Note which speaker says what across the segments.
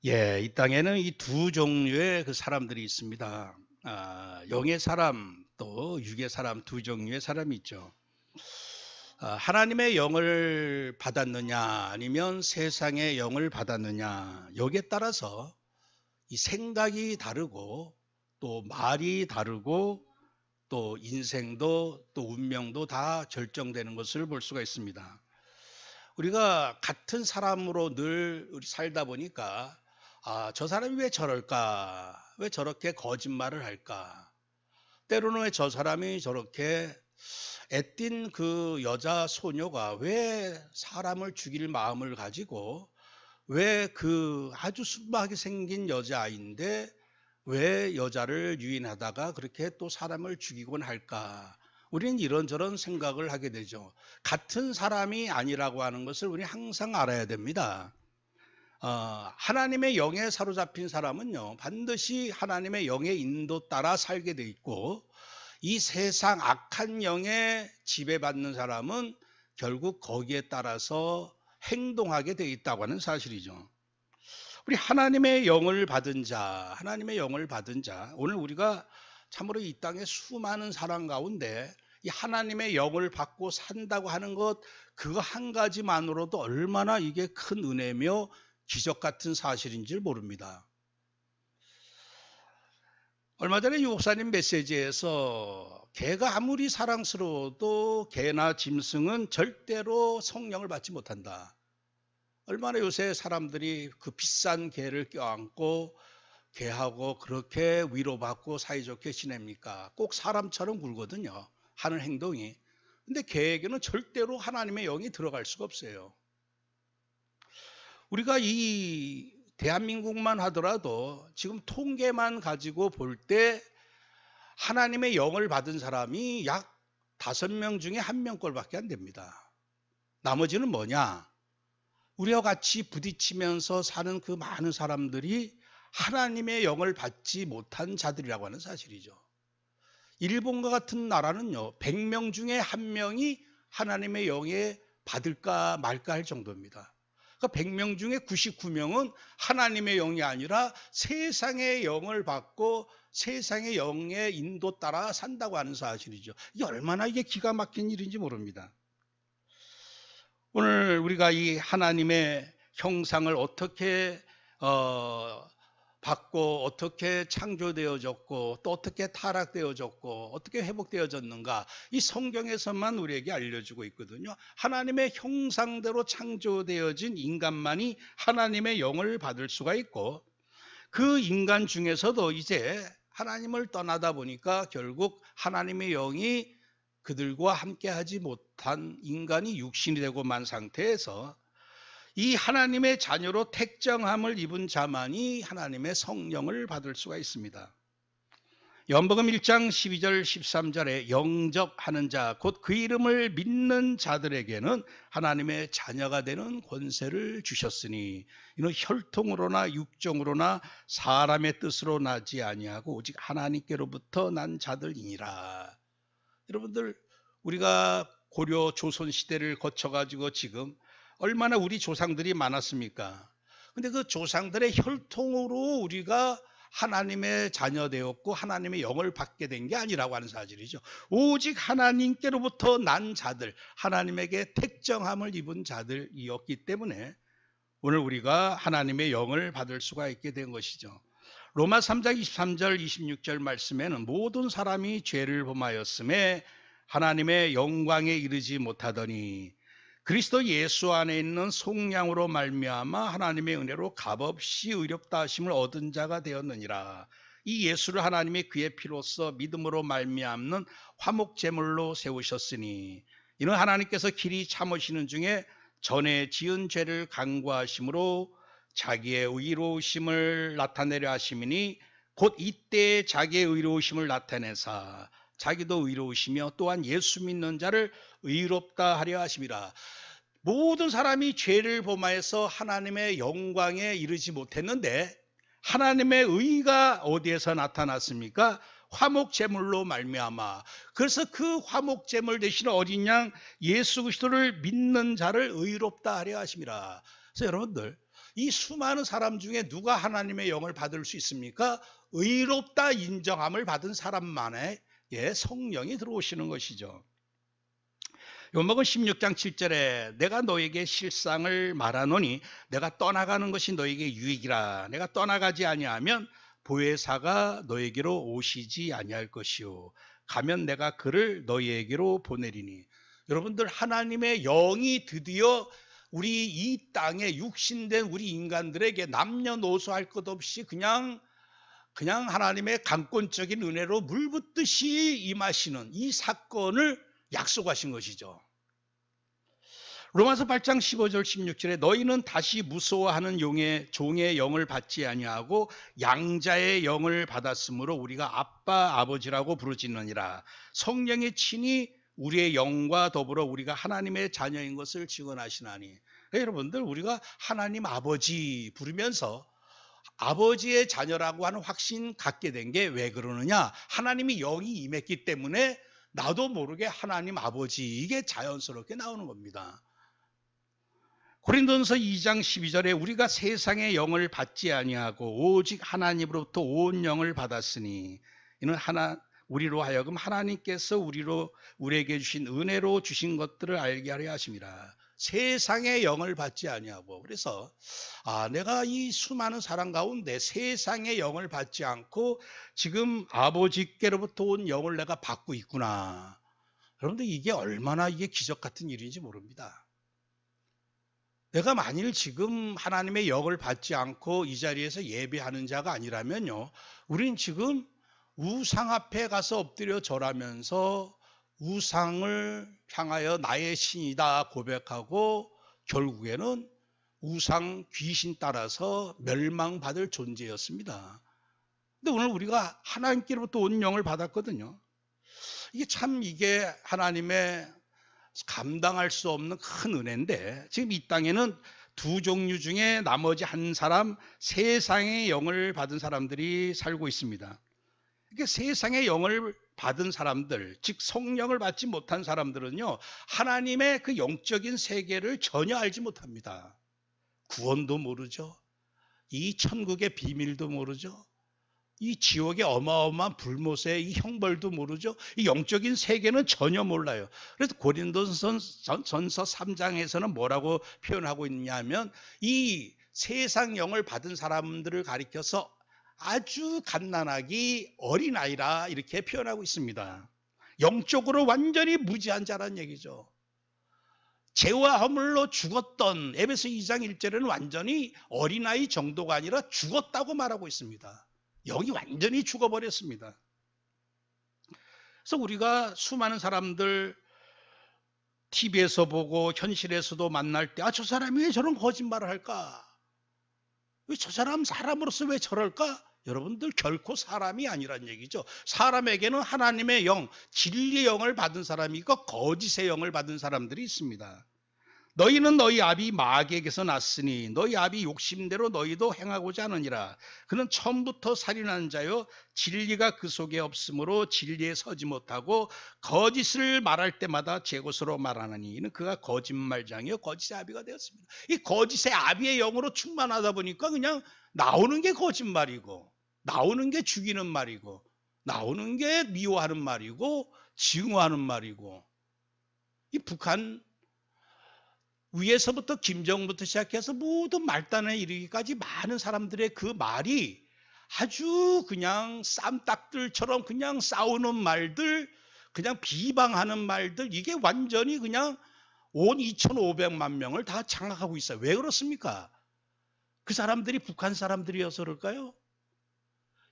Speaker 1: 예, 이 땅에는 이 두 종류의 그 사람들이 있습니다. 영의 사람 또 육의 사람 두 종류의 사람이 있죠. 하나님의 영을 받았느냐 아니면 세상의 영을 받았느냐 여기에 따라서 이 생각이 다르고 또 말이 다르고 또 인생도 또 운명도 다 결정되는 것을 볼 수가 있습니다. 우리가 같은 사람으로 늘 우리 살다 보니까 저 사람이 왜 저럴까? 왜 저렇게 거짓말을 할까? 때로는 왜 저 사람이 저렇게 애띤 그 여자 소녀가 왜 사람을 죽일 마음을 가지고 왜 그 아주 순박하게 생긴 여자아이인데 왜 여자를 유인하다가 그렇게 또 사람을 죽이곤 할까? 우리는 이런저런 생각을 하게 되죠. 같은 사람이 아니라고 하는 것을 우리 항상 알아야 됩니다. 하나님의 영에 사로잡힌 사람은요, 반드시 하나님의 영의 인도 따라 살게 돼 있고, 이 세상 악한 영에 지배받는 사람은 결국 거기에 따라서 행동하게 돼 있다고 하는 사실이죠. 우리 하나님의 영을 받은 자, 하나님의 영을 받은 자, 오늘 우리가 참으로 이 땅의 수많은 사람 가운데 이 하나님의 영을 받고 산다고 하는 것, 그거 한 가지만으로도 얼마나 이게 큰 은혜며 기적 같은 사실인지 모릅니다. 얼마 전에 유 목사님 메시지에서 개가 아무리 사랑스러워도 개나 짐승은 절대로 성령을 받지 못한다. 얼마나 요새 사람들이 그 비싼 개를 껴안고 개하고 그렇게 위로받고 사이좋게 지냅니까? 꼭 사람처럼 굴거든요. 하는 행동이. 근데 개에게는 절대로 하나님의 영이 들어갈 수가 없어요. 우리가 이 대한민국만 하더라도 지금 통계만 가지고 볼 때 하나님의 영을 받은 사람이 약 5명 중에 1명꼴밖에 안 됩니다. 나머지는 뭐냐? 우리와 같이 부딪히면서 사는 그 많은 사람들이 하나님의 영을 받지 못한 자들이라고 하는 사실이죠. 일본과 같은 나라는요, 100명 중에 1명이 하나님의 영에 받을까 말까 할 정도입니다. 그러니까 100명 중에 99명은 하나님의 영이 아니라 세상의 영을 받고 세상의 영의 인도 따라 산다고 하는 사실이죠. 이게 얼마나 이게 기가 막힌 일인지 모릅니다. 오늘 우리가 이 하나님의 형상을 어떻게 받고 어떻게 창조되어졌고 또 어떻게 타락되어졌고 어떻게 회복되어졌는가, 이 성경에서만 우리에게 알려주고 있거든요. 하나님의 형상대로 창조되어진 인간만이 하나님의 영을 받을 수가 있고, 그 인간 중에서도 이제 하나님을 떠나다 보니까 결국 하나님의 영이 그들과 함께하지 못한 인간이 육신이 되고 만 상태에서 이 하나님의 자녀로 택정함을 입은 자만이 하나님의 성령을 받을 수가 있습니다. 요한복음 1장 12절 13절에 영접하는 자, 곧 그 이름을 믿는 자들에게는 하나님의 자녀가 되는 권세를 주셨으니 이는 혈통으로나 육정으로나 사람의 뜻으로 나지 아니하고 오직 하나님께로부터 난 자들이니라. 여러분들, 우리가 고려 조선 시대를 거쳐가지고 지금 얼마나 우리 조상들이 많았습니까? 근데 그 조상들의 혈통으로 우리가 하나님의 자녀 되었고 하나님의 영을 받게 된 게 아니라고 하는 사실이죠. 오직 하나님께로부터 난 자들, 하나님에게 택정함을 입은 자들이었기 때문에 오늘 우리가 하나님의 영을 받을 수가 있게 된 것이죠. 로마 3장 23절 26절 말씀에는 모든 사람이 죄를 범하였음에 하나님의 영광에 이르지 못하더니 그리스도 예수 안에 있는 속량으로 말미암아 하나님의 은혜로 값없이 의롭다 하심을 얻은 자가 되었느니라. 이 예수를 하나님이 그의 피로써 믿음으로 말미암는 화목제물로 세우셨으니 이는 하나님께서 길이 참으시는 중에 전에 지은 죄를 간구하심으로 자기의 의로우심을 나타내려 하심이니 곧 이때 자기의 의로우심을 나타내사 자기도 의로우시며 또한 예수 믿는 자를 의롭다 하려 하심이라. 모든 사람이 죄를 범하여서 하나님의 영광에 이르지 못했는데 하나님의 의가 어디에서 나타났습니까? 화목제물로 말미암아. 그래서 그 화목제물 대신 어린 양 예수 그리스도를 믿는 자를 의롭다 하려 하심이라. 그래서 여러분들, 이 수많은 사람 중에 누가 하나님의 영을 받을 수 있습니까? 의롭다 인정함을 받은 사람만의 성령이 들어오시는 것이죠. 요목은 16장 7절에 내가 너에게 실상을 말하노니 내가 떠나가는 것이 너에게 유익이라. 내가 떠나가지 아니하면 보혜사가 너에게로 오시지 아니할 것이요 가면 내가 그를 너희에게로 보내리니. 여러분들, 하나님의 영이 드디어 우리 이 땅에 육신된 우리 인간들에게 남녀노소 할 것 없이 그냥 하나님의 강권적인 은혜로 물 붓듯이 임하시는 이 사건을 약속하신 것이죠. 로마서 8장 15절 16절에 너희는 다시 무서워하는 종의 영을 받지 아니하고 양자의 영을 받았으므로 우리가 아빠 아버지라고 부르짖느니라. 성령이 친히 우리의 영과 더불어 우리가 하나님의 자녀인 것을 증언하시나니. 여러분들, 우리가 하나님 아버지 부르면서 아버지의 자녀라고 하는 확신 갖게 된 게 왜 그러느냐? 하나님이 영이 임했기 때문에 나도 모르게 하나님 아버지, 이게 자연스럽게 나오는 겁니다. 고린도전서 2장 12절에 우리가 세상의 영을 받지 아니하고 오직 하나님으로부터 온 영을 받았으니 이는 우리로 하여금 하나님께서 우리에게 주신 은혜로 주신 것들을 알게 하려 하심이라. 세상의 영을 받지 아니하고. 그래서 내가 이 수많은 사람 가운데 세상의 영을 받지 않고 지금 아버지께로부터 온 영을 내가 받고 있구나. 여러분들, 이게 얼마나 기적 같은 일인지 모릅니다. 내가 만일 지금 하나님의 영을 받지 않고 이 자리에서 예배하는 자가 아니라면요, 우린 지금 우상 앞에 가서 엎드려 절하면서 우상을 향하여 나의 신이다 고백하고 결국에는 우상 귀신 따라서 멸망받을 존재였습니다. 근데 오늘 우리가 하나님께로부터 온 영을 받았거든요. 이게 하나님의 감당할 수 없는 큰 은혜인데, 지금 이 땅에는 두 종류 중에 나머지 한 사람, 세상의 영을 받은 사람들이 살고 있습니다. 이게 세상의 영을 받은 사람들, 즉 성령을 받지 못한 사람들은요, 하나님의 그 영적인 세계를 전혀 알지 못합니다. 구원도 모르죠. 이 천국의 비밀도 모르죠. 이 지옥의 어마어마한 불못의 이 형벌도 모르죠. 이 영적인 세계는 전혀 몰라요. 그래서 고린도전서 3장에서는 뭐라고 표현하고 있냐면, 이 세상 영을 받은 사람들을 가리켜서 아주 갓난아기 어린아이라 이렇게 표현하고 있습니다. 영적으로 완전히 무지한 자란 얘기죠. 죄와 허물로 죽었던 에베소 2장 1절에는 완전히 어린아이 정도가 아니라 죽었다고 말하고 있습니다. 영이 완전히 죽어버렸습니다. 그래서 우리가 수많은 사람들 TV에서 보고 현실에서도 만날 때 저 사람이 왜 저런 거짓말을 할까? 왜 저 사람으로서 왜 저럴까? 여러분들, 결코 사람이 아니란 얘기죠. 사람에게는 하나님의 영, 진리의 영을 받은 사람이 있고 거짓의 영을 받은 사람들이 있습니다. 너희는 너희 아비 마귀에게서 났으니 너희 아비 욕심대로 너희도 행하고자 하느니라. 그는 처음부터 살인하는 자요 진리가 그 속에 없으므로 진리에 서지 못하고 거짓을 말할 때마다 제 것으로 말하느니 이는 그가 거짓말장이요 거짓의 아비가 되었습니다. 이 거짓의 아비의 영으로 충만하다 보니까 그냥 나오는 게 거짓말이고, 나오는 게 죽이는 말이고, 나오는 게 미워하는 말이고, 증오하는 말이고. 이 북한 위에서부터 김정부터 시작해서 모든 말단에 이르기까지 많은 사람들의 그 말이 아주 그냥 쌈딱들처럼 그냥 싸우는 말들, 그냥 비방하는 말들, 이게 완전히 그냥 온 2,500만 명을 다 장악하고 있어요. 왜 그렇습니까? 그 사람들이 북한 사람들이어서 그럴까요?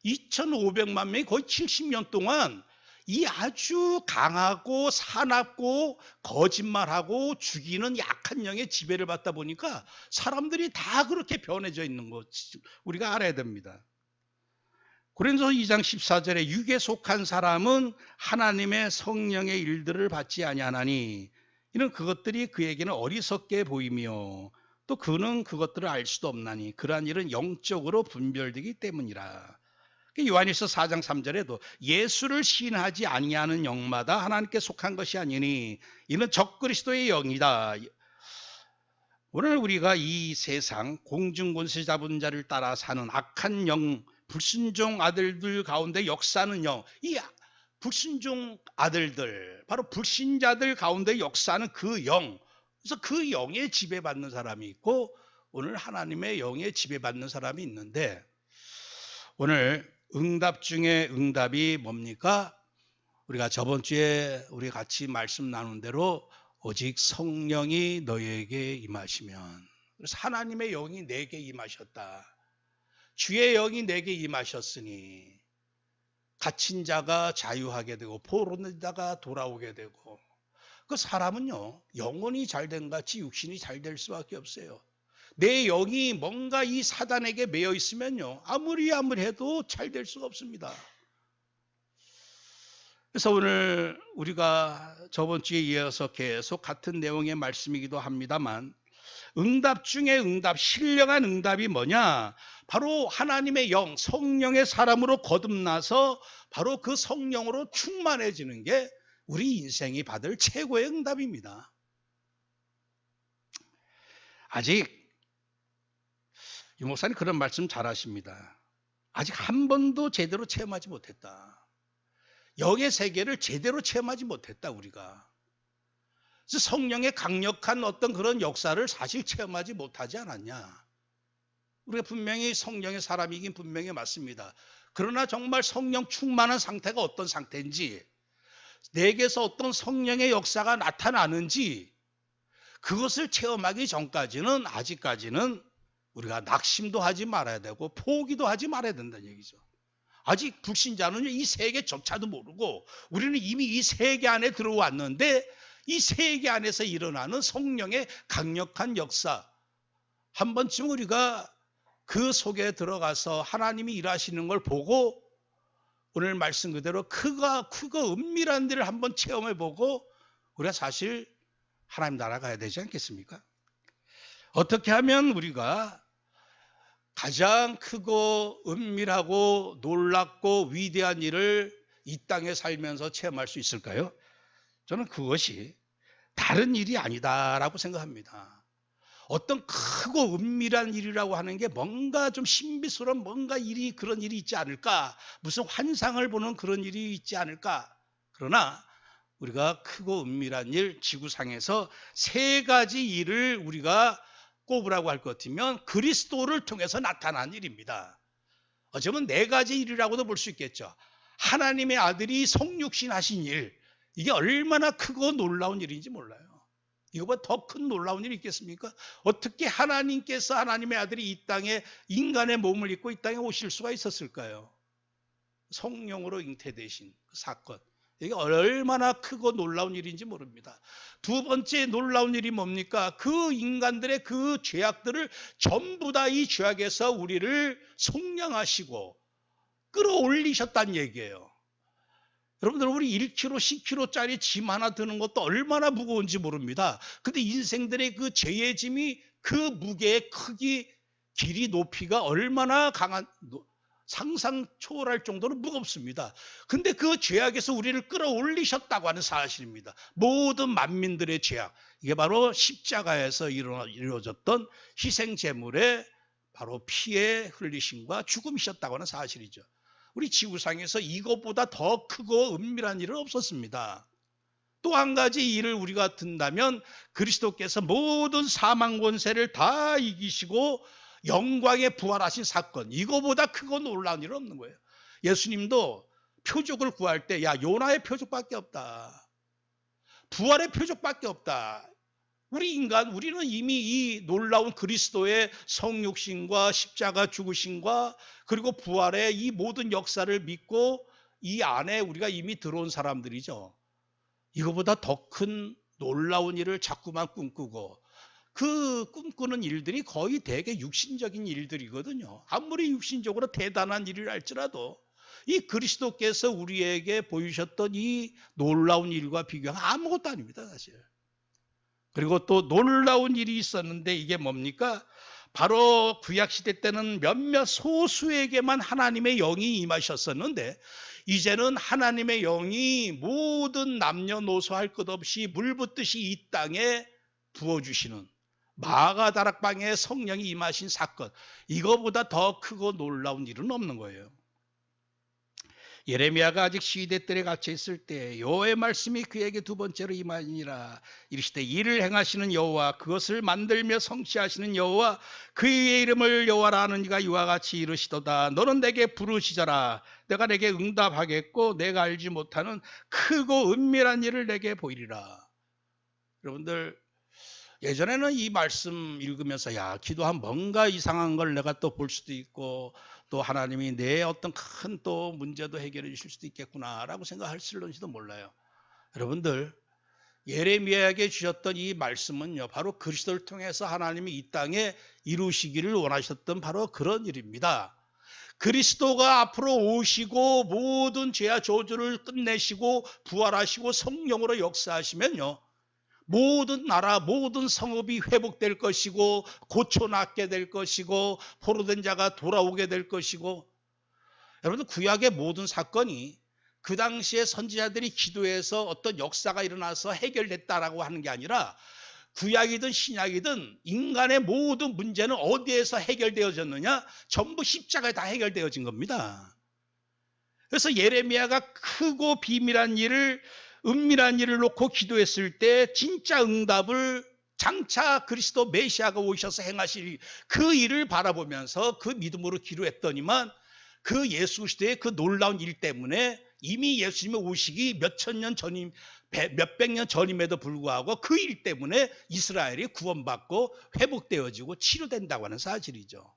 Speaker 1: 2,500만 명이 거의 70년 동안 이 아주 강하고 사납고 거짓말하고 죽이는 약한 영의 지배를 받다 보니까 사람들이 다 그렇게 변해져 있는 것 우리가 알아야 됩니다. 고린도서 2장 14절에 육에 속한 사람은 하나님의 성령의 일들을 받지 아니하나니 이는 그것들이 그에게는 어리석게 보이며 또 그는 그것들을 알 수도 없나니 그러한 일은 영적으로 분별되기 때문이라. 요한일서 4장 3절에도 예수를 시인하지 아니하는 영마다 하나님께 속한 것이 아니니 이는 적그리스도의 영이다. 오늘 우리가 이 세상 공중권세 잡은 자를 따라 사는 악한 영, 불순종 아들들 가운데 역사하는 영, 이 불순종 아들들, 바로 불신자들 가운데 역사하는 그 영, 그래서 그 영에 지배받는 사람이 있고 오늘 하나님의 영에 지배받는 사람이 있는데, 오늘 응답 중에 응답이 뭡니까? 우리가 저번 주에 우리 같이 말씀 나눈 대로 오직 성령이 너희에게 임하시면, 그래서 하나님의 영이 내게 임하셨다. 주의 영이 내게 임하셨으니 갇힌 자가 자유하게 되고 포로된 자가 돌아오게 되고, 그 사람은요 영혼이 잘된 같이 육신이 잘 될 수밖에 없어요. 내 영이 뭔가 이 사단에게 매여 있으면요 아무리 해도 잘 될 수가 없습니다. 그래서 오늘 우리가 저번 주에 이어서 계속 같은 내용의 말씀이기도 합니다만, 응답 중에 응답, 신령한 응답이 뭐냐? 바로 하나님의 영, 성령의 사람으로 거듭나서 바로 그 성령으로 충만해지는 게 우리 인생이 받을 최고의 응답입니다. 아직 유 목사님 그런 말씀 잘하십니다. 아직 한 번도 제대로 체험하지 못했다. 영의 세계를 제대로 체험하지 못했다 우리가. 그래서 성령의 강력한 어떤 그런 역사를 사실 체험하지 못하지 않았냐. 우리가 분명히 성령의 사람이긴 분명히 맞습니다. 그러나 정말 성령 충만한 상태가 어떤 상태인지, 내게서 어떤 성령의 역사가 나타나는지, 그것을 체험하기 전까지는 아직까지는 우리가 낙심도 하지 말아야 되고 포기도 하지 말아야 된다는 얘기죠. 아직 불신자는 이 세계조차도 모르고 우리는 이미 이 세계 안에 들어왔는데, 이 세계 안에서 일어나는 성령의 강력한 역사, 한 번쯤 우리가 그 속에 들어가서 하나님이 일하시는 걸 보고 오늘 말씀 그대로 크고 은밀한 데를 한번 체험해보고 우리가 사실 하나님 나라 가야 되지 않겠습니까? 어떻게 하면 우리가 가장 크고 은밀하고 놀랍고 위대한 일을 이 땅에 살면서 체험할 수 있을까요? 저는 그것이 다른 일이 아니다라고 생각합니다. 어떤 크고 은밀한 일이라고 하는 게 뭔가 좀 신비스러운 뭔가 그런 일이 있지 않을까? 무슨 환상을 보는 그런 일이 있지 않을까? 그러나 우리가 크고 은밀한 일, 지구상에서 세 가지 일을 우리가 꼽으라고 할 것 같으면 그리스도를 통해서 나타난 일입니다. 어쩌면 네 가지 일이라고도 볼 수 있겠죠. 하나님의 아들이 성육신 하신 일, 이게 얼마나 크고 놀라운 일인지 몰라요. 이거보다 더 큰 놀라운 일이 있겠습니까? 어떻게 하나님께서 하나님의 아들이 이 땅에 인간의 몸을 입고 이 땅에 오실 수가 있었을까요? 성령으로 잉태되신 그 사건, 이게 얼마나 크고 놀라운 일인지 모릅니다. 두 번째 놀라운 일이 뭡니까? 그 인간들의 그 죄악들을 전부 다 이 죄악에서 우리를 속량하시고 끌어올리셨다는 얘기예요. 여러분들, 우리 1kg, 10kg짜리 짐 하나 드는 것도 얼마나 무거운지 모릅니다. 근데 인생들의 그 죄의 짐이 그 무게의 크기, 길이, 높이가 얼마나 강한, 상상 초월할 정도로 무겁습니다. 근데 그 죄악에서 우리를 끌어올리셨다고 하는 사실입니다. 모든 만민들의 죄악, 이게 바로 십자가에서 이루어졌던 희생제물의 바로 피의 흘리심과 죽음이셨다고 하는 사실이죠. 우리 지구상에서 이것보다 더 크고 은밀한 일은 없었습니다. 또 한 가지 일을 우리가 든다면 그리스도께서 모든 사망 권세를 다 이기시고 영광에 부활하신 사건, 이거보다 크고 놀라운 일은 없는 거예요. 예수님도 표적을 구할 때 요나의 표적밖에 없다. 부활의 표적밖에 없다. 우리는 이미 이 놀라운 그리스도의 성육신과 십자가 죽으심과 그리고 부활의 이 모든 역사를 믿고 이 안에 우리가 이미 들어온 사람들이죠. 이거보다 더 큰 놀라운 일을 자꾸만 꿈꾸고, 그 꿈꾸는 일들이 거의 대개 육신적인 일들이거든요. 아무리 육신적으로 대단한 일을 할지라도 이 그리스도께서 우리에게 보이셨던 이 놀라운 일과 비교하면 아무것도 아닙니다, 사실. 그리고 또 놀라운 일이 있었는데 이게 뭡니까? 바로 구약시대 때는 몇몇 소수에게만 하나님의 영이 임하셨었는데, 이제는 하나님의 영이 모든 남녀노소 할 것 없이 물 붓듯이 이 땅에 부어주시는, 마가다락방에 성령이 임하신 사건, 이거보다 더 크고 놀라운 일은 없는 거예요. 예레미야가 아직 시대들에 갇혀 있을 때 여호와의 말씀이 그에게 두 번째로 임하니라. 이르시되 이를 행하시는 여호와, 그것을 만들며 성취하시는 여호와, 그의 이름을 여호와라 하는 이가 이와 같이 이르시도다. 너는 내게 부르시더라. 내가 내게 응답하겠고 내가 알지 못하는 크고 은밀한 일을 내게 보이리라. 여러분들, 예전에는 이 말씀 읽으면서 야, 기도하면 뭔가 이상한 걸 내가 또 볼 수도 있고 또 하나님이 내 어떤 큰 또 문제도 해결해 주실 수도 있겠구나라고 생각할지도 몰라요. 여러분들, 예레미야에게 주셨던 이 말씀은요, 바로 그리스도를 통해서 하나님이 이 땅에 이루시기를 원하셨던 바로 그런 일입니다. 그리스도가 앞으로 오시고 모든 죄와 저주를 끝내시고 부활하시고 성령으로 역사하시면요, 모든 나라, 모든 성읍이 회복될 것이고 고쳐낫게 될 것이고 포로된 자가 돌아오게 될 것이고, 여러분들, 구약의 모든 사건이 그 당시에 선지자들이 기도해서 어떤 역사가 일어나서 해결됐다라고 하는 게 아니라 구약이든 신약이든 인간의 모든 문제는 어디에서 해결되어졌느냐? 전부 십자가에 다 해결되어진 겁니다. 그래서 예레미야가 크고 비밀한 일을, 은밀한 일을 놓고 기도했을 때 진짜 응답을 장차 그리스도 메시아가 오셔서 행하실 그 일을 바라보면서 그 믿음으로 기도했더니만 그 예수 시대의 그 놀라운 일 때문에 이미 예수님이 오시기 몇천 년 전임, 몇백 년 전임에도 불구하고 그 일 때문에 이스라엘이 구원받고 회복되어지고 치료된다고 하는 사실이죠.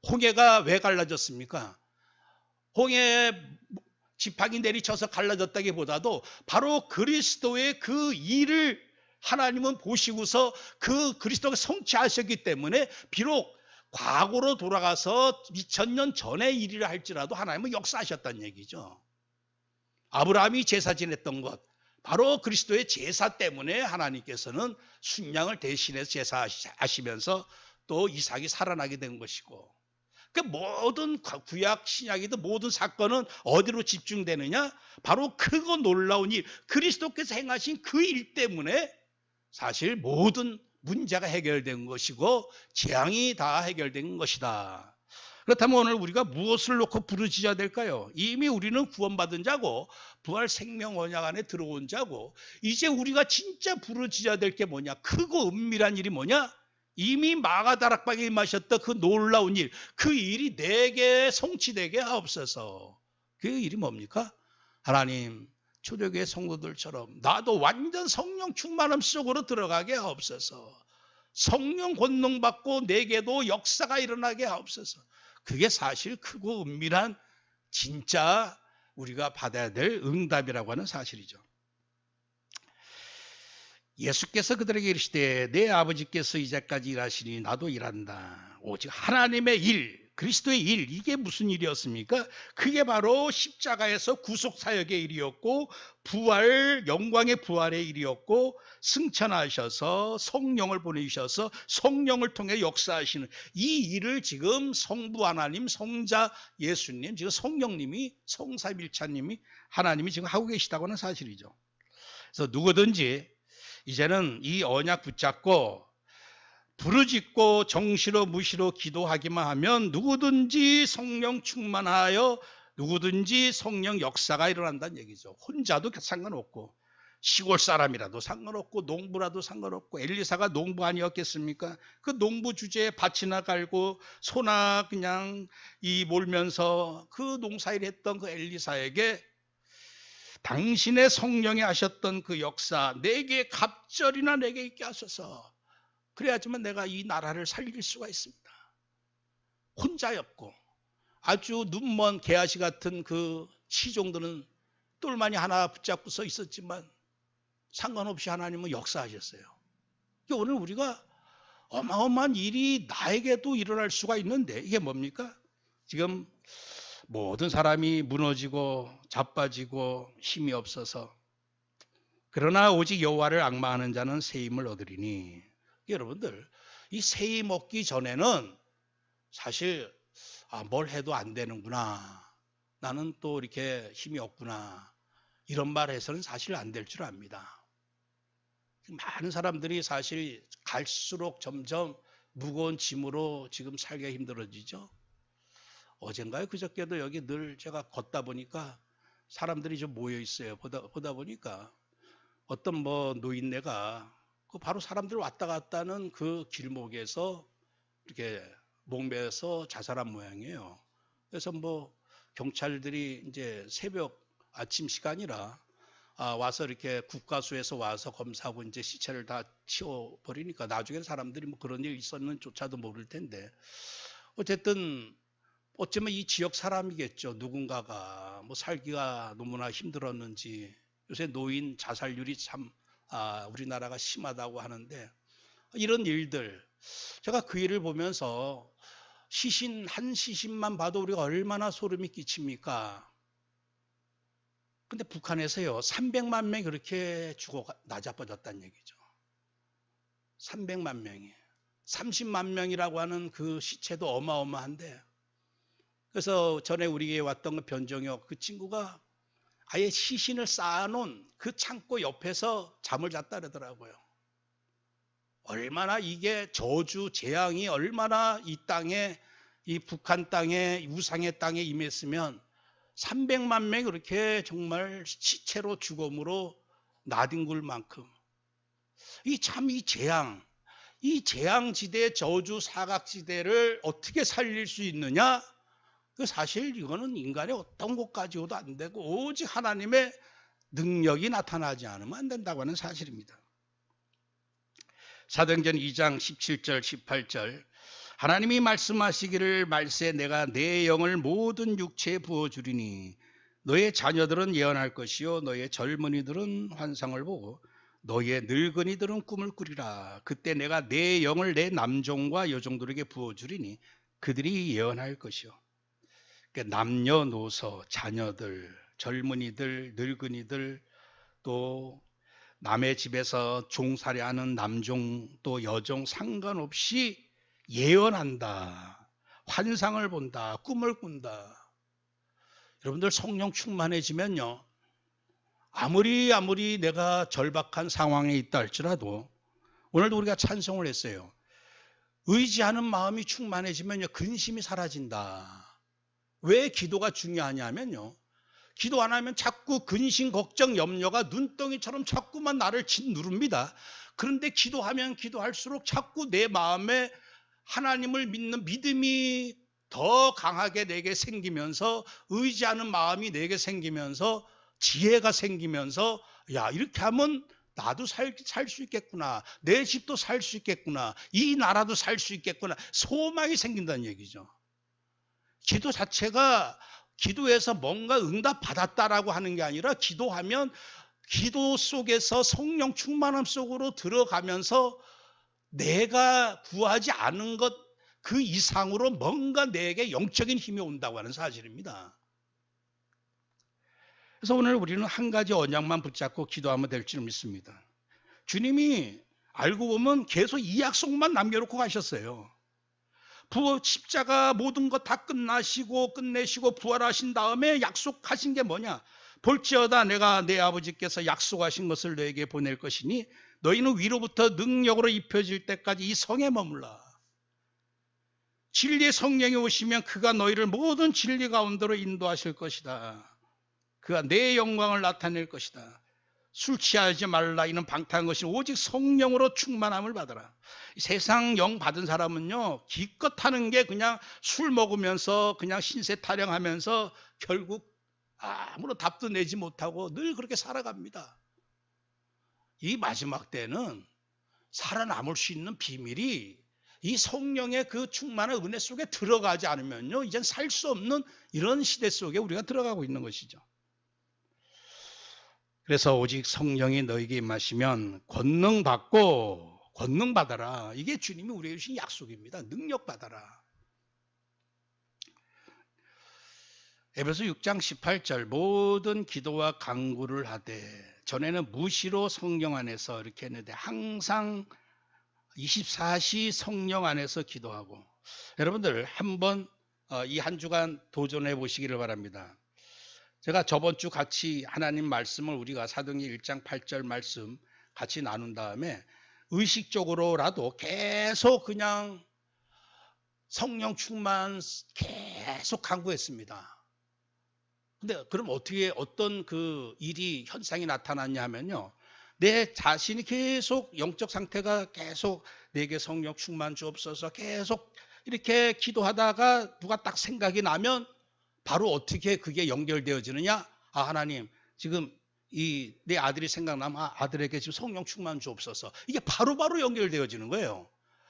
Speaker 1: 홍해가 왜 갈라졌습니까? 홍해 지팡이 내리쳐서 갈라졌다기보다도 바로 그리스도의 그 일을 하나님은 보시고서 그 그리스도가 성취하셨기 때문에 비록 과거로 돌아가서 2000년 전의 일이라 할지라도 하나님은 역사하셨다는 얘기죠. 아브라함이 제사 지냈던 것, 바로 그리스도의 제사 때문에 하나님께서는 순양을 대신해서 제사하시면서 또 이삭이 살아나게 된 것이고, 그 모든 구약 신약이든 모든 사건은 어디로 집중되느냐? 바로 크고 놀라운 일, 그리스도께서 행하신 그 일 때문에 사실 모든 문제가 해결된 것이고 재앙이 다 해결된 것이다. 그렇다면 오늘 우리가 무엇을 놓고 부르짖어야 될까요? 이미 우리는 구원받은 자고 부활 생명 언약 안에 들어온 자고, 이제 우리가 진짜 부르짖어야 될 게 뭐냐? 크고 은밀한 일이 뭐냐? 이미 마가다락방에 임하셨던 그 놀라운 일, 그 일이 내게 성취되게 하옵소서. 그 일이 뭡니까? 하나님, 초대교회 성도들처럼 나도 완전 성령 충만함 속으로 들어가게 하옵소서. 성령 권능 받고 내게도 역사가 일어나게 하옵소서. 그게 사실 크고 은밀한 진짜 우리가 받아야 될 응답이라고 하는 사실이죠. 예수께서 그들에게 이르시되 내 아버지께서 이제까지 일하시니 나도 일한다. 오직 하나님의 일, 그리스도의 일, 이게 무슨 일이었습니까? 그게 바로 십자가에서 구속사역의 일이었고 부활, 영광의 부활의 일이었고 승천하셔서 성령을 보내주셔서 성령을 통해 역사하시는 이 일을 지금 성부 하나님, 성자 예수님, 지금 성령님이, 성삼일차님이, 하나님이 지금 하고 계시다고 하는 사실이죠. 그래서 누구든지 이제는 이 언약 붙잡고 부르짖고 정시로 무시로 기도하기만 하면 누구든지 성령 충만하여 누구든지 성령 역사가 일어난다는 얘기죠. 혼자도 상관없고 시골 사람이라도 상관없고 농부라도 상관없고, 엘리사가 농부 아니었겠습니까? 그 농부 주제에 밭이나 갈고 소나 그냥 몰면서 그 농사일 했던 그 엘리사에게 당신의 성령이 하셨던 그 역사 내게 갑절이나 내게 있게 하소서. 그래야지만 내가 이 나라를 살릴 수가 있습니다. 혼자였고 아주 눈먼 게하시 같은 그 치종들은 똘마니 하나 붙잡고 서 있었지만 상관없이 하나님은 역사하셨어요. 오늘 우리가 어마어마한 일이 나에게도 일어날 수가 있는데 이게 뭡니까? 지금 모든 사람이 무너지고 자빠지고 힘이 없어서, 그러나 오직 여호와를 앙망하는 자는 새 힘을 얻으리니. 여러분들, 이 새 힘 얻기 전에는 사실 뭘 해도 안 되는구나, 나는 또 이렇게 힘이 없구나, 이런 말 해서는 사실 안 될 줄 압니다. 많은 사람들이 사실 갈수록 점점 무거운 짐으로 지금 살기가 힘들어지죠. 어젠가요? 그저께도 여기 늘 제가 걷다 보니까 사람들이 좀 모여 있어요. 보다 보니까 어떤 뭐 노인네가 그 바로 사람들 왔다 갔다 하는 그 길목에서 이렇게 목매서 자살한 모양이에요. 그래서 뭐 경찰들이 이제 새벽 아침 시간이라 와서 이렇게 국가수에서 와서 검사하고 이제 시체를 다 치워버리니까 나중에 사람들이 뭐 그런 일 있었는지조차도 모를 텐데 어쨌든 어쩌면 이 지역 사람이겠죠. 누군가가 뭐 살기가 너무나 힘들었는지 요새 노인 자살률이 참 우리나라가 심하다고 하는데 이런 일들 제가 그 일을 보면서 한 시신만 봐도 우리가 얼마나 소름이 끼칩니까? 근데 북한에서요 300만 명이 그렇게 죽어 나자빠졌다는 얘기죠. 300만 명이 30만 명이라고 하는 그 시체도 어마어마한데 그래서 전에 우리에게 왔던 그 변정혁 그 친구가 아예 시신을 쌓아놓은 그 창고 옆에서 잠을 잤다 그러더라고요. 얼마나 이게 저주 재앙이 얼마나 이 땅에 이 북한 땅에 우상의 땅에 임했으면 300만 명이 그렇게 정말 시체로 죽음으로 나뒹굴 만큼 이 재앙지대 저주 사각지대를 어떻게 살릴 수 있느냐? 사실 이거는 인간의 어떤 것 가지고도 안 되고 오직 하나님의 능력이 나타나지 않으면 안 된다고 하는 사실입니다. 사도행전 2장 17절 18절 하나님이 말씀하시기를 말세 내가 내 영을 모든 육체에 부어주리니 너의 자녀들은 예언할 것이요 너의 젊은이들은 환상을 보고 너의 늙은이들은 꿈을 꾸리라. 그때 내가 내 영을 내 남종과 여종들에게 부어주리니 그들이 예언할 것이요. 그러니까 남녀노소 자녀들 젊은이들 늙은이들 또 남의 집에서 종살이하는 남종 또 여종 상관없이 예언한다. 환상을 본다. 꿈을 꾼다. 여러분들 성령 충만해지면요. 아무리 내가 절박한 상황에 있다 할지라도 오늘도 우리가 찬송을 했어요. 의지하는 마음이 충만해지면요. 근심이 사라진다. 왜 기도가 중요하냐면요. 기도 안 하면 자꾸 근심, 걱정, 염려가 눈덩이처럼 자꾸만 나를 짓누릅니다. 그런데 기도하면 기도할수록 자꾸 내 마음에 하나님을 믿는 믿음이 더 강하게 내게 생기면서 의지하는 마음이 내게 생기면서 지혜가 생기면서 야 이렇게 하면 나도 살 수 있겠구나. 내 집도 살 수 있겠구나. 이 나라도 살 수 있겠구나. 소망이 생긴다는 얘기죠. 기도 자체가 기도에서 뭔가 응답 받았다라고 하는 게 아니라 기도하면 기도 속에서 성령 충만함 속으로 들어가면서 내가 구하지 않은 것 그 이상으로 뭔가 내게 영적인 힘이 온다고 하는 사실입니다. 그래서 오늘 우리는 한 가지 언약만 붙잡고 기도하면 될 줄 믿습니다. 주님이 알고 보면 계속 이 약속만 남겨놓고 가셨어요. 십자가 모든 것 다 끝내시고 부활하신 다음에 약속하신 게 뭐냐? 볼지어다 내가 내 아버지께서 약속하신 것을 너에게 보낼 것이니 너희는 위로부터 능력으로 입혀질 때까지 이 성에 머물라. 진리의 성령이 오시면 그가 너희를 모든 진리 가운데로 인도하실 것이다. 그가 내 영광을 나타낼 것이다. 술 취하지 말라. 이는 방탕한 것이 오직 성령으로 충만함을 받아라. 세상 영 받은 사람은요 기껏 하는 게 그냥 술 먹으면서 그냥 신세 타령하면서 결국 아무런 답도 내지 못하고 늘 그렇게 살아갑니다. 이 마지막 때는 살아남을 수 있는 비밀이 이 성령의 그 충만한 은혜 속에 들어가지 않으면요 이젠 살 수 없는 이런 시대 속에 우리가 들어가고 있는 것이죠. 그래서 오직 성령이 너에게 임하시면 권능 받아라. 이게 주님이 우리에게 주신 약속입니다. 능력 받아라. 에베소 6장 18절 모든 기도와 간구를 하되 전에는 무시로 성령 안에서 이렇게 했는데 항상 24시 성령 안에서 기도하고 여러분들 한번 이 한 주간 도전해 보시기를 바랍니다. 제가 저번 주 같이 하나님 말씀을 우리가 사도행전 1장 8절 말씀 같이 나눈 다음에 의식적으로라도 계속 그냥 성령 충만 계속 간구했습니다. 근데 그럼 어떻게 어떤 그 일이 현상이 나타났냐 하면요. 내 자신이 계속 영적 상태가 계속 내게 성령 충만 주옵소서 계속 이렇게 기도하다가 누가 딱 생각이 나면 바로 어떻게 그게 연결되어지느냐? 아, 하나님, 지금 이 내 아들이 생각나면 아들에게 지금 성령 충만 주옵소서. 이게 바로바로 연결되어지는 거예요.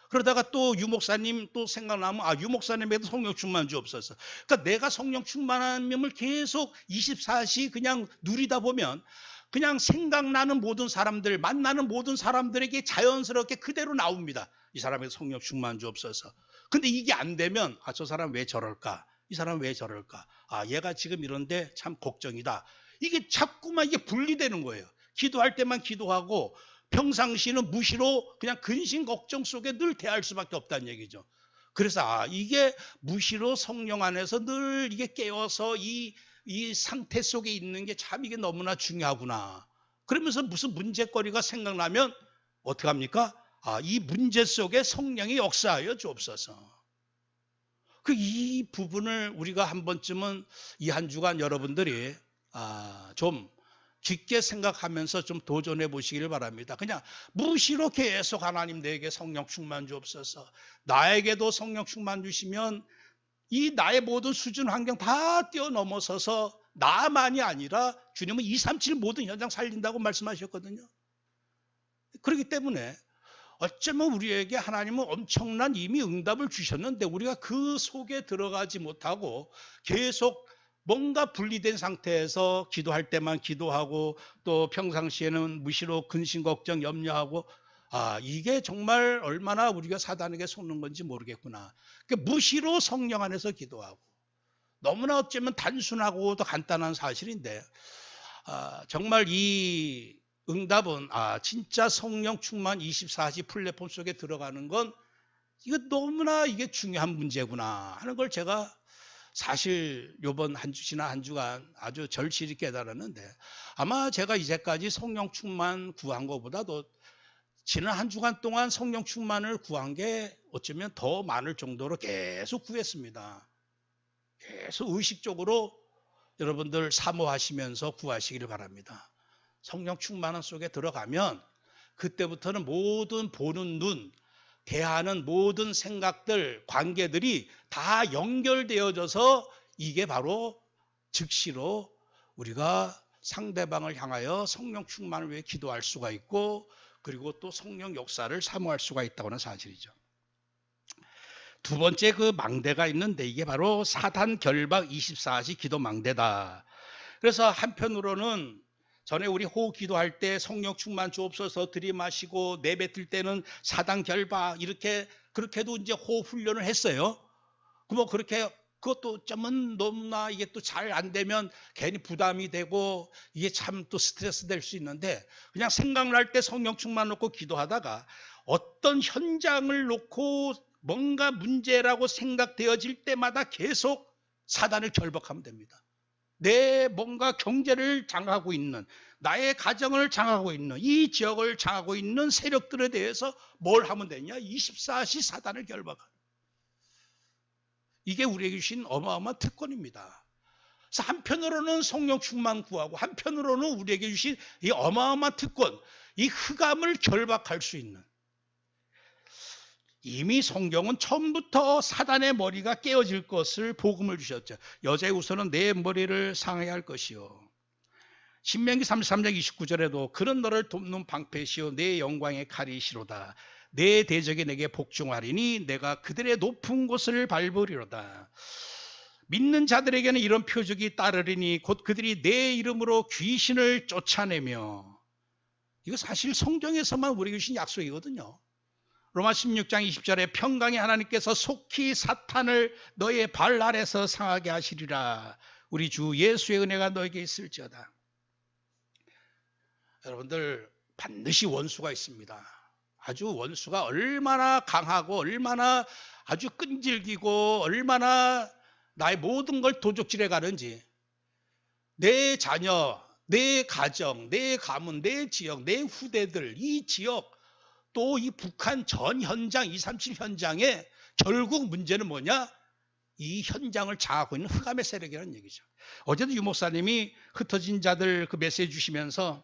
Speaker 1: 그러다가 또 유목사님 또 생각나면 유목사님에게도 성령 충만 주옵소서. 그러니까 내가 성령 충만함을 계속 24시 그냥 누리다 보면 그냥 생각나는 모든 사람들, 만나는 모든 사람들에게 자연스럽게 그대로 나옵니다. 이 사람에게 성령 충만 주옵소서. 근데 이게 안 되면 저 사람 왜 저럴까? 이 사람 왜 저럴까? 얘가 지금 이런데 참 걱정이다. 이게 자꾸만 이게 분리되는 거예요. 기도할 때만 기도하고 평상시는 무시로 그냥 근심 걱정 속에 늘 대할 수밖에 없다는 얘기죠. 그래서 이게 무시로 성령 안에서 늘 이게 깨어서 이 상태 속에 있는 게 참 이게 너무나 중요하구나. 그러면서 무슨 문제거리가 생각나면 어떻게 합니까? 이 문제 속에 성령이 역사하여 주옵소서. 이 부분을 우리가 한 번쯤은 이 한 주간 여러분들이 좀 깊게 생각하면서 좀 도전해 보시기를 바랍니다. 그냥 무시로 계속 하나님 내게 성령 충만 주옵소서. 나에게도 성령 충만 주시면 이 나의 모든 수준 환경 다 뛰어넘어서서 나만이 아니라 주님은 237 모든 현장 살린다고 말씀하셨거든요. 그렇기 때문에 어쩌면 우리에게 하나님은 엄청난 이미 응답을 주셨는데 우리가 그 속에 들어가지 못하고 계속 뭔가 분리된 상태에서 기도할 때만 기도하고 또 평상시에는 무시로 근심 걱정 염려하고 이게 정말 얼마나 우리가 사단에게 속는 건지 모르겠구나. 그러니까 무시로 성령 안에서 기도하고 너무나 어쩌면 단순하고도 간단한 사실인데 정말 이 응답은 진짜 성령 충만 24시 플랫폼 속에 들어가는 건 이거 너무나 이게 중요한 문제구나 하는 걸 제가 사실 요번 지난 한 주간 아주 절실히 깨달았는데 아마 제가 이제까지 성령 충만 구한 것보다도 지난 한 주간 동안 성령 충만을 구한 게 어쩌면 더 많을 정도로 계속 구했습니다. 계속 의식적으로 여러분들 사모하시면서 구하시기를 바랍니다. 성령 충만 속에 들어가면 그때부터는 모든 보는 눈, 대하는 모든 생각들, 관계들이 다 연결되어져서 이게 바로 즉시로 우리가 상대방을 향하여 성령 충만을 위해 기도할 수가 있고 그리고 또 성령 역사를 사모할 수가 있다고 하는 사실이죠. 두 번째 그 망대가 있는데 이게 바로 사단 결박 24시 기도 망대다. 그래서 한편으로는 전에 우리 호흡 기도할 때 성령 충만 주옵소서 들이마시고 내뱉을 때는 사단 결박 이렇게 그렇게도 이제 호흡 훈련을 했어요. 뭐 그렇게 그것도 좀은 너무나 이게 또 잘 안 되면 괜히 부담이 되고 이게 참 또 스트레스 될 수 있는데 그냥 생각날 때 성령 충만 놓고 기도하다가 어떤 현장을 놓고 뭔가 문제라고 생각되어질 때마다 계속 사단을 결박하면 됩니다. 내 뭔가 경제를 장악하고 있는 나의 가정을 장악하고 있는 이 지역을 장악하고 있는 세력들에 대해서 뭘 하면 되냐? 24시 사단을 결박하는 이게 우리에게 주신 어마어마한 특권입니다. 그래서 한편으로는 성령 충만 구하고 한편으로는 우리에게 주신 이 어마어마한 특권 이 흑암을 결박할 수 있는 이미 성경은 처음부터 사단의 머리가 깨어질 것을 복음을 주셨죠. 여자의 우선은 내 머리를 상해야 할 것이요. 신명기 33장 29절에도 그런 너를 돕는 방패시요 내 영광의 칼이시로다. 내 대적이 내게 복종하리니 내가 그들의 높은 곳을 밟으리로다. 믿는 자들에게는 이런 표적이 따르리니 곧 그들이 내 이름으로 귀신을 쫓아내며 이거 사실 성경에서만 우리에게 주신 약속이거든요. 로마 16장 20절에 평강의 하나님께서 속히 사탄을 너의 발 아래서 상하게 하시리라. 우리 주 예수의 은혜가 너에게 있을지어다. 여러분들 반드시 원수가 있습니다. 아주 원수가 얼마나 강하고 얼마나 아주 끈질기고 얼마나 나의 모든 걸 도적질해 가는지 내 자녀, 내 가정, 내 가문, 내 지역, 내 후대들, 이 지역, 또 이 북한 전 현장, 237 현장에 결국 문제는 뭐냐? 이 현장을 장악하고 있는 흑암의 세력이라는 얘기죠. 어제도 유 목사님이 흩어진 자들 그 메시지 주시면서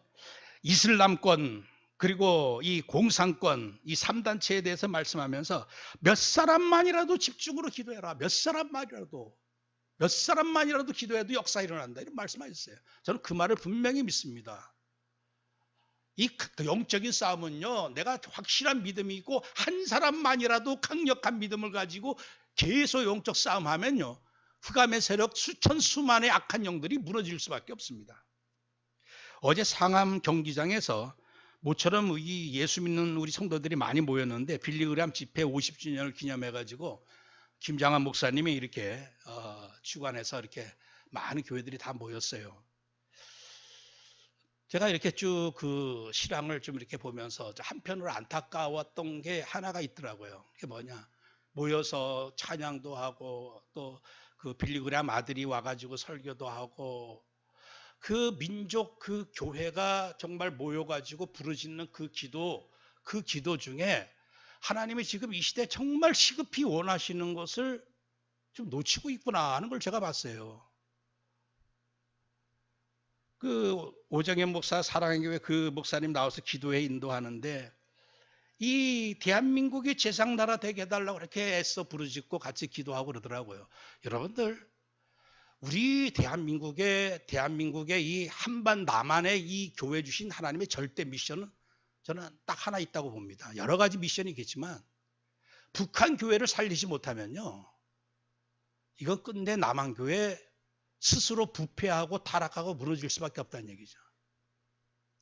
Speaker 1: 이슬람권 그리고 이 공산권 이 3단체에 대해서 말씀하면서 몇 사람만이라도 집중으로 기도해라. 몇 사람만이라도 기도해도 역사 일어난다. 이런 말씀하셨어요. 저는 그 말을 분명히 믿습니다. 이 영적인 싸움은요, 내가 확실한 믿음이 있고 한 사람만이라도 강력한 믿음을 가지고 계속 영적 싸움하면요, 흑암의 세력 수천 수만의 악한 영들이 무너질 수밖에 없습니다. 어제 상암 경기장에서 모처럼 이 예수 믿는 우리 성도들이 많이 모였는데 빌리그램 집회 50주년을 기념해가지고 김장한 목사님이 이렇게 주관해서 이렇게 많은 교회들이 다 모였어요. 제가 이렇게 쭉 그 실황을 좀 이렇게 보면서 한편으로 안타까웠던 게 하나가 있더라고요. 그게 뭐냐? 모여서 찬양도 하고 또 그 빌리그램 아들이 와가지고 설교도 하고 그 민족 그 교회가 정말 모여가지고 부르짖는 그 기도 중에 하나님이 지금 이 시대에 정말 시급히 원하시는 것을 좀 놓치고 있구나 하는 걸 제가 봤어요. 그 오정현 목사 사랑의 교회 그 목사님 나와서 기도회 인도하는데 이 대한민국이 제상나라 되게 해달라고 이렇게 애써 부르짖고 같이 기도하고 그러더라고요. 여러분들 우리 대한민국의 이 한반 남한의 이 교회 주신 하나님의 절대 미션은 저는 딱 하나 있다고 봅니다. 여러 가지 미션이 있겠지만 북한 교회를 살리지 못하면요, 이건 끝내 남한 교회 스스로 부패하고 타락하고 무너질 수밖에 없다는 얘기죠.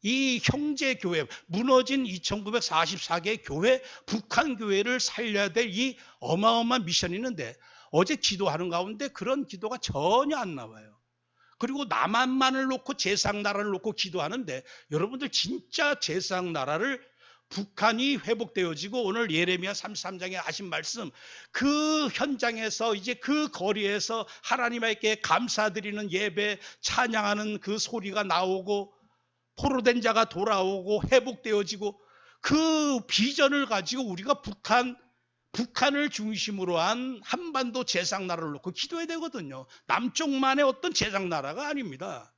Speaker 1: 이 형제 교회, 무너진 2944개의 교회, 북한 교회를 살려야 될 이 어마어마한 미션이 있는데 어제 기도하는 가운데 그런 기도가 전혀 안 나와요. 그리고 남한만을 놓고 제상나라를 놓고 기도하는데 여러분들 진짜 제상나라를 북한이 회복되어지고 오늘 예레미야 33장에 하신 말씀 그 현장에서 이제 그 거리에서 하나님께 감사드리는 예배 찬양하는 그 소리가 나오고 포로된 자가 돌아오고 회복되어지고 그 비전을 가지고 우리가 북한을 중심으로 한 한반도 제상나라를 놓고 기도해야 되거든요. 남쪽만의 어떤 제상나라가 아닙니다.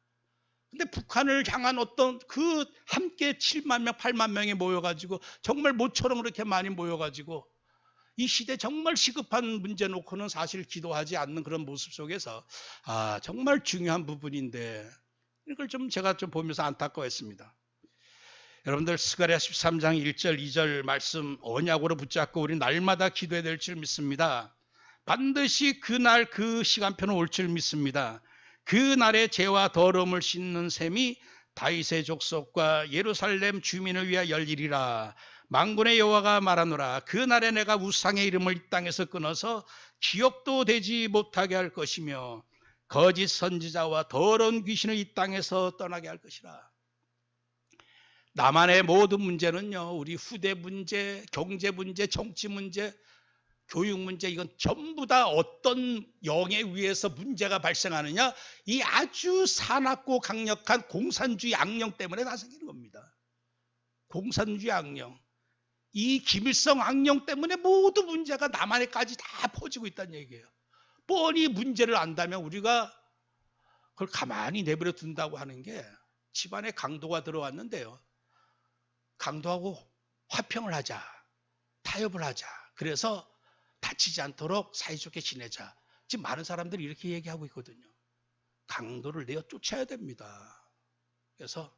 Speaker 1: 근데 북한을 향한 어떤 그 함께 7만 명, 8만 명이 모여가지고 정말 모처럼 그렇게 많이 모여가지고 이 시대 정말 시급한 문제 놓고는 사실 기도하지 않는 그런 모습 속에서 정말 중요한 부분인데 이걸 좀 제가 좀 보면서 안타까워했습니다. 여러분들 스가랴 13장 1절 2절 말씀 언약으로 붙잡고 우리 날마다 기도해야 될 줄 믿습니다. 반드시 그날 그 시간표는 올 줄 믿습니다. 그날의 죄와 더러움을 씻는 셈이 다윗의 족속과 예루살렘 주민을 위하여 열리리라. 만군의 여호와가 말하노라. 그날에 내가 우상의 이름을 이 땅에서 끊어서 기억도 되지 못하게 할 것이며 거짓 선지자와 더러운 귀신을 이 땅에서 떠나게 할 것이라. 남한의 모든 문제는요, 우리 후대 문제, 경제 문제, 정치 문제, 교육 문제, 이건 전부 다 어떤 영에 의해서 문제가 발생하느냐, 이 아주 사납고 강력한 공산주의 악령 때문에 다 생기는 겁니다. 공산주의 악령, 이 김일성 악령 때문에 모든 문제가 남한에까지 다 퍼지고 있다는 얘기예요. 뻔히 문제를 안다면 우리가 그걸 가만히 내버려 둔다고 하는 게, 집안에 강도가 들어왔는데요, 강도하고 화평을 하자, 타협을 하자, 그래서 다치지 않도록 사이좋게 지내자. 지금 많은 사람들이 이렇게 얘기하고 있거든요. 강도를 내어 쫓아야 됩니다. 그래서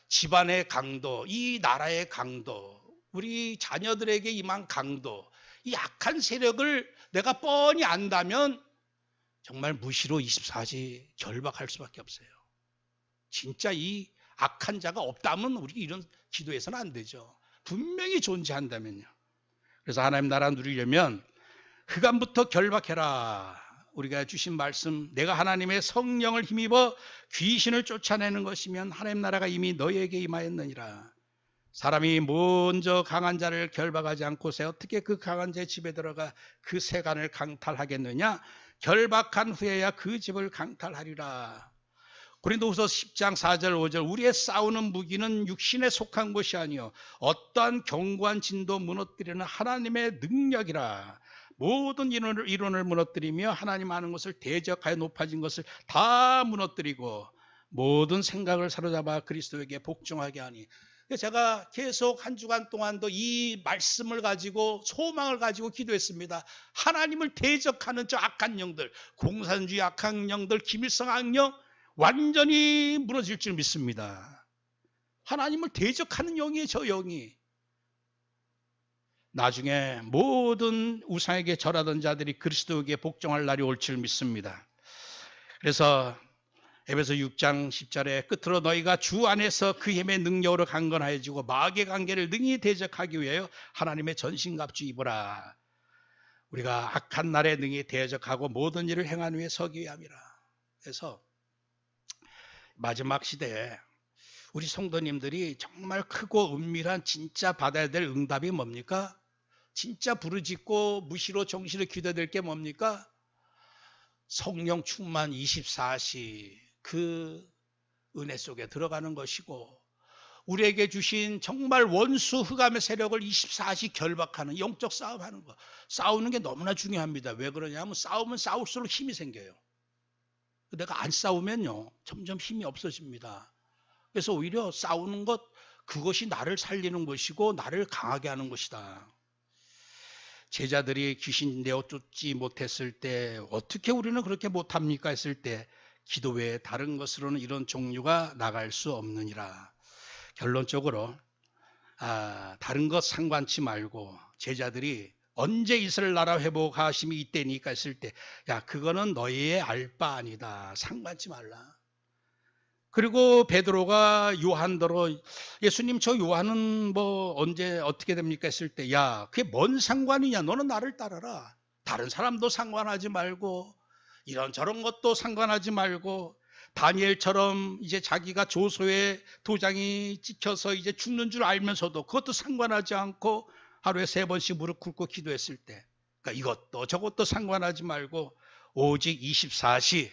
Speaker 1: 집안의 강도, 이 나라의 강도, 우리 자녀들에게 임한 강도, 이 악한 세력을 내가 뻔히 안다면 정말 무시로 24시 결박할 수밖에 없어요. 진짜 이 악한 자가 없다면 우리 이런 기도해서는 안 되죠. 분명히 존재한다면요. 그래서 하나님 나라 누리려면 흑암부터 결박해라. 우리가 주신 말씀, 내가 하나님의 성령을 힘입어 귀신을 쫓아내는 것이면 하나님 나라가 이미 너희에게 임하였느니라. 사람이 먼저 강한 자를 결박하지 않고서 어떻게 그 강한 자의 집에 들어가 그 세간을 강탈하겠느냐? 결박한 후에야 그 집을 강탈하리라. 고린도후서 10장 4절 5절 우리의 싸우는 무기는 육신에 속한 것이 아니요 어떠한 견고한 진도 무너뜨리는 하나님의 능력이라. 모든 이론을 무너뜨리며 하나님 아는 것을 대적하여 높아진 것을 다 무너뜨리고 모든 생각을 사로잡아 그리스도에게 복종하게 하니. 제가 계속 한 주간 동안도 이 말씀을 가지고 소망을 가지고 기도했습니다. 하나님을 대적하는 저 악한 영들, 공산주의 악한 영들, 김일성 악령 완전히 무너질 줄 믿습니다. 하나님을 대적하는 영이에요. 저 영이. 나중에 모든 우상에게 절하던 자들이 그리스도에게 복종할 날이 올 줄 믿습니다. 그래서 에베소 6장 10절에 끝으로 너희가 주 안에서 그 힘의 능력으로 강건하여지고 마귀의 관계를 능히 대적하기 위하여 하나님의 전신갑주 입으라. 우리가 악한 날에 능히 대적하고 모든 일을 행한 후에 서기 위함이라. 그래서 마지막 시대에 우리 성도님들이 정말 크고 은밀한 진짜 받아야 될 응답이 뭡니까? 진짜 부르짖고 무시로 정시로 기도될 게 뭡니까? 성령 충만 24시 그 은혜 속에 들어가는 것이고, 우리에게 주신 정말 원수 흑암의 세력을 24시 결박하는 영적 싸움하는 거. 싸우는 게 너무나 중요합니다. 왜 그러냐면 싸우면 싸울수록 힘이 생겨요. 내가 안 싸우면요 점점 힘이 없어집니다. 그래서 오히려 싸우는 것, 그것이 나를 살리는 것이고 나를 강하게 하는 것이다. 제자들이 귀신 내어 쫓지 못했을 때 어떻게 우리는 그렇게 못합니까 했을 때 기도 외에 다른 것으로는 이런 종류가 나갈 수 없느니라. 결론적으로 다른 것 상관치 말고 제자들이 언제 이스라엘 나라 회복하심이 이때니까 했을 때 그거는 너희의 알 바 아니다. 상관치 말라. 그리고 베드로가 요한더러 예수님 저 요한은 뭐 언제 어떻게 됩니까 했을 때 그게 뭔 상관이냐. 너는 나를 따라라. 다른 사람도 상관하지 말고 이런저런 것도 상관하지 말고 다니엘처럼 이제 자기가 조소에 도장이 찍혀서 이제 죽는 줄 알면서도 그것도 상관하지 않고 하루에 3번씩 무릎 꿇고 기도했을 때 그러니까 이것도 저것도 상관하지 말고 오직 24시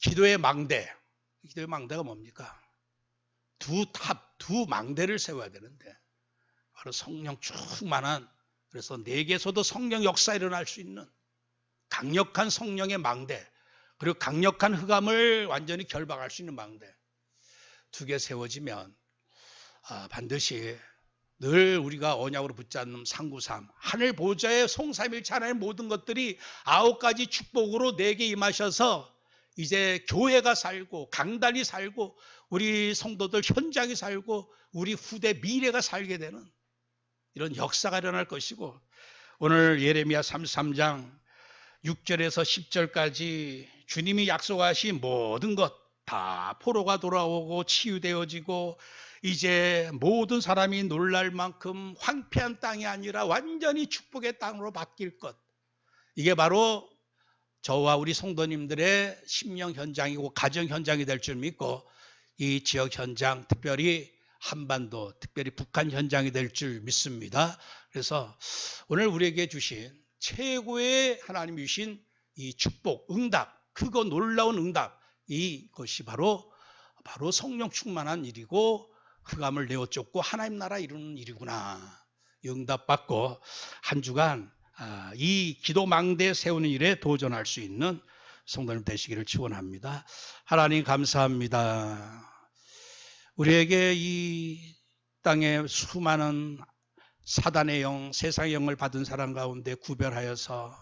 Speaker 1: 기도의 망대. 기도의 망대가 뭡니까? 두 망대를 세워야 되는데 바로 성령 충만한, 그래서 내게서도 성령 역사 일어날 수 있는 강력한 성령의 망대, 그리고 강력한 흑암을 완전히 결박할 수 있는 망대, 두 개 세워지면 반드시 늘 우리가 언약으로 붙잡는 상구삼, 하늘 보좌의 송삼일체 하나의 모든 것들이 9가지 축복으로 내게 임하셔서 이제 교회가 살고 강단이 살고 우리 성도들 현장이 살고 우리 후대 미래가 살게 되는 이런 역사가 일어날 것이고, 오늘 예레미야 33장 6절에서 10절까지 주님이 약속하신 모든 것 다 포로가 돌아오고 치유되어지고 이제 모든 사람이 놀랄 만큼 황폐한 땅이 아니라 완전히 축복의 땅으로 바뀔 것, 이게 바로 저와 우리 성도님들의 심령 현장이고 가정 현장이 될 줄 믿고 이 지역 현장, 특별히 한반도, 특별히 북한 현장이 될 줄 믿습니다. 그래서 오늘 우리에게 주신 최고의 하나님이 주신 이 축복, 응답, 크고 놀라운 응답, 이것이 바로 성령 충만한 일이고 흑암을 내어 쫓고 하나님 나라 이루는 일이구나. 응답받고 한 주간 이 기도 망대 세우는 일에 도전할 수 있는 성도님 되시기를 축원합니다. 하나님 감사합니다. 우리에게 이 땅에 수많은 사단의 영, 세상의 영을 받은 사람 가운데 구별하여서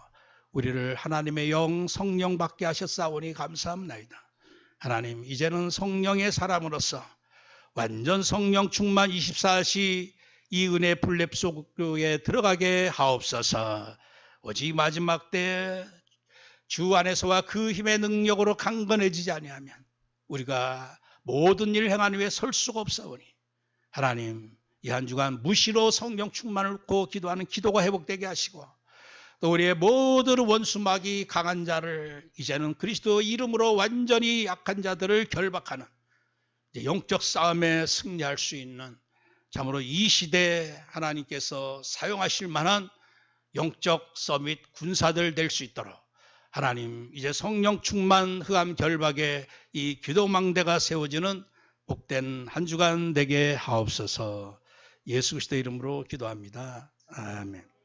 Speaker 1: 우리를 하나님의 영, 성령 받게 하셨사오니 감사합니다. 하나님, 이제는 성령의 사람으로서 완전 성령 충만 24시 이 은혜 불랩 속에 들어가게 하옵소서. 오직 마지막 때 주 안에서와 그 힘의 능력으로 강건해지지 아니하면 우리가 모든 일을 행한 후에 설 수가 없사오니 하나님, 이 한 주간 무시로 성령 충만을 얻고 기도하는 기도가 회복되게 하시고 또 우리의 모든 원수막이 강한 자를 이제는 그리스도 이름으로 완전히 약한 자들을 결박하는 영적 싸움에 승리할 수 있는 참으로 이 시대에 하나님께서 사용하실 만한 영적 서밋 군사들 될 수 있도록 하나님 이제 성령 충만 흑암 결박에 이 기도망대가 세워지는 복된 한 주간 되게 하옵소서. 예수 그리스도 이름으로 기도합니다. 아멘.